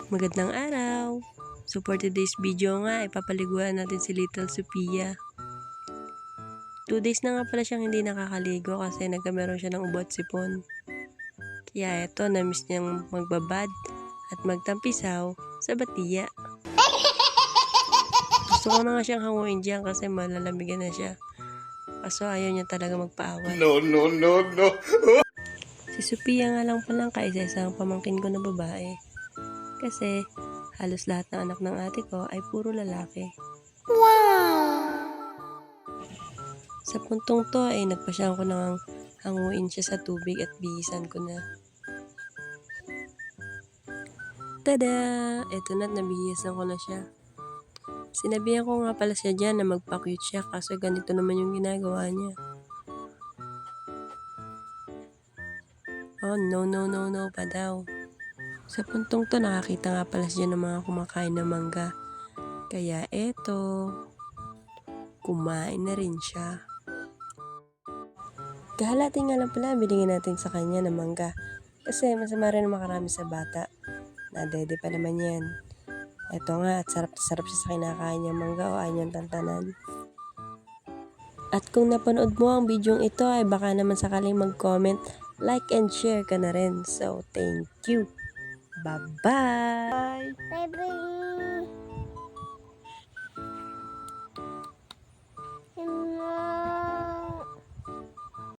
Magandang araw! So for today's video nga, ipapaliguan natin si Little Sophia. 2 days na nga pala siyang hindi nakakaligo kasi nagkameron siya ng ubo at sipon. Kaya eto, na-miss niyang magbabad at magtampisaw sa batiya. Gusto ko na nga siyang hanguin dyan kasi malalamigan na siya. Kaso ayaw niya talaga magpaawat. No. Si Sophia nga lang palang kaisa-isang pamangkin ko na babae. Kasi halos lahat ng anak ng ate ko ay puro lalaki. Wow! Sa puntong to ay nagpasyahan ko nang hanguin siya sa tubig at bihisan ko na. Tada! Eto na't nabihisan ko na siya. Sinabihan ko nga pala siya dyan na magpa-cute siya kaso ganito naman yung ginagawa niya. Oh, no pa daw. Sa puntong to nakakita nga pala siya ng mga kumakain na mangga. Kaya eto, kumain na rin siya. Kahalati nga lang pala binigyan natin sa kanya ng mangga. Kasi masama rin makarami sa bata. Nadede pa naman yan. Eto nga at sarap siya sa kinakain niyang mangga o anyang tantanan. At kung napanood mo ang bidyong ito ay baka naman sakaling mag-comment, like and share ka na rin. So thank you. Bye-bye! Bye-bye!